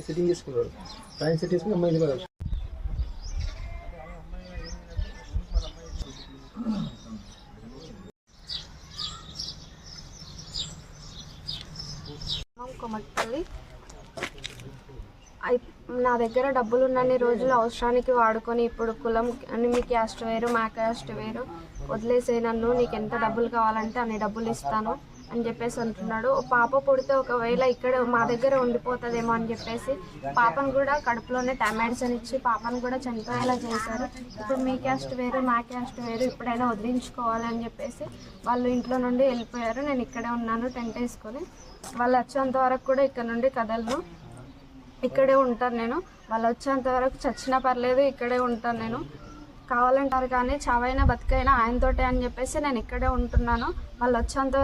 Sitting చేసుకున్నాడు. ఆయన set చేసుకుని అమ్మాయి వెళ్ళిపోయారు. కొమట్పల్లి నా దగ్గర డబ్బులు ఉన్నన్ని రోజులు అవసరానికి వాడుకొని ఇప్పుడు కులం మీ క్యాస్ట్ వేరు మా క్యాస్ట్ వేరు వదిలేసే నన్ను, నీకు ఎంత డబ్బులు కావాలంటే అన్ని డబ్బులు ఇస్తాను అని చెప్పేసి అంటున్నాడు. పాప పుడితే ఒకవేళ ఇక్కడ మా దగ్గర ఉండిపోతుందేమో అని చెప్పేసి పాపను కూడా కడుపులోనే మెడిసిన్ ఇచ్చి పాపను కూడా చనిపోయేలా చేశారు. ఇప్పుడు మీ క్యాస్ట్ వేరు మా క్యాస్ట్ వేరు, ఇప్పుడైనా వదిలించుకోవాలి అని చెప్పేసి వాళ్ళు ఇంట్లో నుండి వెళ్ళిపోయారు. నేను ఇక్కడే ఉన్నాను టెంట్ వేసుకొని. వాళ్ళు వచ్చేంత వరకు కూడా ఇక్కడ నుండి కదలను, ఇక్కడే ఉంటాను నేను. వాళ్ళు వచ్చేంత వరకు చచ్చినా పర్లేదు, ఇక్కడే ఉంటాను నేను. కావాలంటారు కానీ చావైనా బతికైనా ఆయనతోటే అని చెప్పేసి నేను ఇక్కడే ఉంటున్నాను. వాళ్ళు వచ్చేంత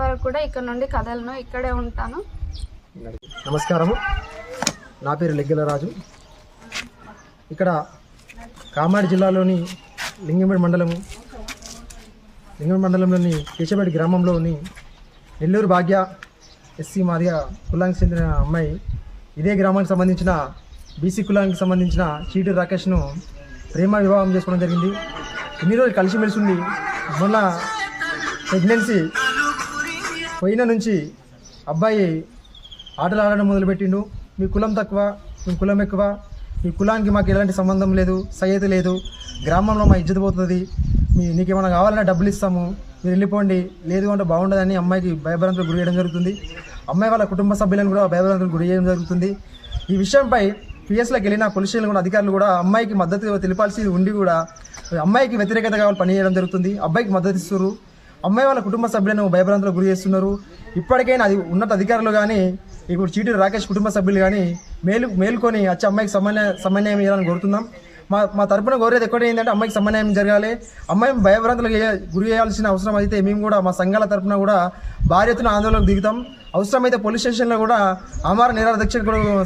వరకు కూడా ఇక్కడ నుండి కదలను, ఇక్కడే ఉంటాను. నమస్కారము, నా పేరు లెగ్గల రాజు. ఇక్కడ కామారెడ్డి జిల్లాలోని లింగంపేట మండలంలోని కేశపేట గ్రామంలోని నెల్లూరు భాగ్య ఎస్సీ మాదిగా కులానికి చెందిన అమ్మాయి ఇదే గ్రామానికి సంబంధించిన బీసీ కులానికి సంబంధించిన చీటి రాకేష్ను ప్రేమ వివాహం చేసుకోవడం జరిగింది. ఇన్ని రోజులు కలిసిమెలిసి ఉండి మొన్న ప్రెగ్నెన్సీ పోయిన నుంచి అబ్బాయి ఆటలు ఆడడం మొదలుపెట్టిండు. మీ కులం తక్కువ, మీ కులం ఎక్కువ, మీ కులానికి మాకు ఎలాంటి సంబంధం లేదు, సయ్యత లేదు, గ్రామంలో మా ఇజ్జత పోతుంది, నీకేమైనా కావాలన్నా డబ్బులు ఇస్తాము, మీరు వెళ్ళిపోండి, లేదు అంటే బాగుండదని అమ్మాయికి భయభ్రాంతులకు గురి చేయడం జరుగుతుంది. అమ్మాయి వాళ్ళ కుటుంబ సభ్యులను కూడా భయభ్రాంతులకు గురి చేయడం జరుగుతుంది. ఈ విషయంపై పిఎస్లోకి వెళ్ళిన పోలీస్ స్టేషన్లు కూడా అధికారులు కూడా అమ్మాయికి మద్దతు తెలిపాల్సి ఉండి కూడా అమ్మాయికి వ్యతిరేకతగా పనిచేయడం జరుగుతుంది. అబ్బాయికి మద్దతు ఇస్తున్నారు, అమ్మాయి వాళ్ళ కుటుంబ సభ్యులను భయభ్రాంతులకు గురి చేస్తున్నారు. ఇప్పటికైనా అది ఉన్నత అధికారులు కానీ ఇప్పుడు చీటి రాకేష్ కుటుంబ సభ్యులు కానీ మేలుకొని వచ్చి అమ్మాయికి సమన్వయం చేయాలని కోరుతున్నాం. మా తరపున కోరేది ఎక్కడే ఏంటంటే అమ్మాయికి సమన్వయం జరగాలి. అమ్మాయి భయభ్రాంతులకు గురి చేయాల్సిన అవసరం అయితే మేము కూడా మా సంఘాల తరపున కూడా భారీ ఎత్తున ఆందోళనకు దిగుతాం. అవసరమైతే పోలీస్ స్టేషన్లో కూడా ఆమర నిరాహార దీక్ష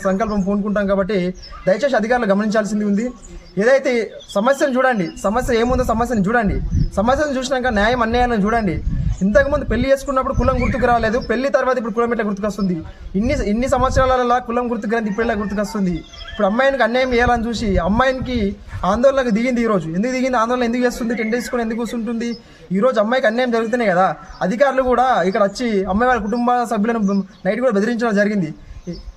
సంకల్పం పూనుకుంటాం. కాబట్టి దయచేసి అధికారులు గమనించాల్సింది ఉంది. ఏదైతే సమస్యను చూడండి, సమస్య ఏముందో సమస్యను చూడండి, సమస్యను చూసినాక న్యాయం అన్యాయాలను చూడండి. ఇంతకుముందు పెళ్లి చేసుకున్నప్పుడు కులం గుర్తుకు రాలేదు, పెళ్లి తర్వాత ఇప్పుడు కులం ఎట్లా గుర్తుకొస్తుంది? ఇన్ని సంవత్సరాలలో కులం గుర్తుకు రాని ఇప్పుడు ఎలా గుర్తుకొస్తుంది? ఇప్పుడు అమ్మాయికి అన్యాయం చేయాలని చూసి అమ్మాయికి ఆందోళనకు దిగింది. ఈరోజు ఎందుకు దిగింది, ఆందోళన ఎందుకు చేస్తుంది, టెంట్ వేసుకొని ఎందుకు కూర్చుంటుంది? ఈరోజు అమ్మాయికి అన్యాయం జరుగుతున్నాయి కదా. అధికారులు కూడా ఇక్కడ వచ్చి అమ్మాయి వాళ్ళ కుటుంబ సభ్యులను నైట్ కూడా బెదిరించడం జరిగింది.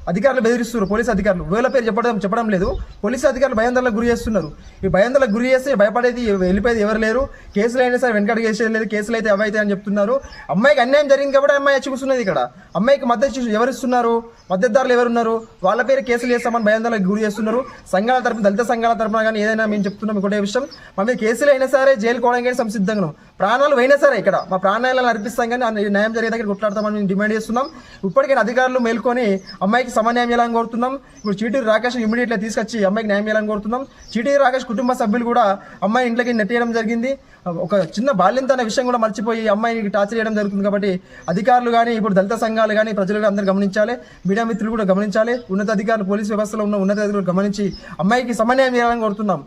అధికారులు బెదిరిస్తున్నారు, పోలీసు అధికారులు వేల పేరు చెప్పడం లేదు. పోలీసు అధికారులు భయాందోళనకు గురి చేస్తున్నారు. ఈ భయాందోళనకు గురి చేస్తే భయపడేది వెళ్ళిపోయేది ఎవరు లేరు. కేసులు అయినా సరే వెనకడుగు వేసేది లేదు, కేసులు అయితే అవైతే అని చెప్తున్నారు. అమ్మాయికి అన్యాయం జరిగింది కాబట్టి అమ్మాయి వచ్చి కూర్చున్నది. ఇక్కడ అమ్మాయికి మద్దతు ఎవరు ఇస్తున్నారు, మద్దతుదారులు ఎవరున్నారు, వాళ్ళ పేరు కేసులు చేస్తామని భయాందోళనకు గురి చేస్తున్నారు. సంఘాల తరపున, దళిత సంఘాల తరపున కానీ ఏదైనా మేము చెప్తున్నాం ఒకటే విషయం, మా మీద కేసులు అయినా సరే జైలు కోవడానికి సంసిద్ధంగా, ప్రాణాలు అయినా సరే ఇక్కడ మా ప్రాణాలను అర్పిస్తాం కానీ న్యాయం జరిగే దగ్గర కొట్లాడతామని మేము డిమాండ్ చేస్తున్నాం. ఇప్పటికైనా అధికారులు మేల్కొని అమ్మాయికి సమన్యాయం చేయాలని కోరుతున్నాం. ఇప్పుడు చీటీ రాకేష్ ఇమీడియట్గా తీసుకొచ్చి అమ్మాయికి న్యాయం చేయాలని కోరుతున్నాం. చీటీ రాకేష్ కుటుంబ సభ్యులు కూడా అమ్మాయి ఇంట్లోకి నెట్టేయడం జరిగింది. ఒక చిన్న బాల్యంత అనే విషయం కూడా మర్చిపోయి అమ్మాయికి టార్చర్ చేయడం జరుగుతుంది. కాబట్టి అధికారులు కానీ ఇప్పుడు దళిత సంఘాలు కానీ ప్రజలు అందరూ గమనించాలి, మీడియా మిత్రులు కూడా గమనించాలి, ఉన్నత అధికారులు పోలీసు వ్యవస్థలో ఉన్న ఉన్నత అధికారులు గమనించి అమ్మాయికి సమన్యాయం చేయాలని కోరుతున్నాం.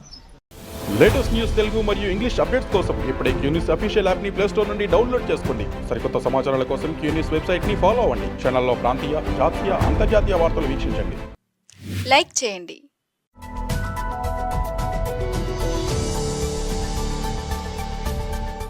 లేటెస్ట్ న్యూస్ తెలుగు మరియు ఇంగ్లీష్ అప్డేట్స్ కోసం ఇప్పుడే క్యూన్యూస్ అఫీషియల్ యాప్ ని ప్లే స్టోర్ నుండి డౌన్లోడ్ చేసుకోండి. సరికొత్త సమాచారాల కోసం క్యూన్యూస్ వెబ్సైట్ ని ఫాలో అవ్వండి. ఛానల్లో ప్రాంతీయ, జాతీయ, అంతర్జాతీయ వార్తలు వీక్షించండి. లైక్ చేయండి.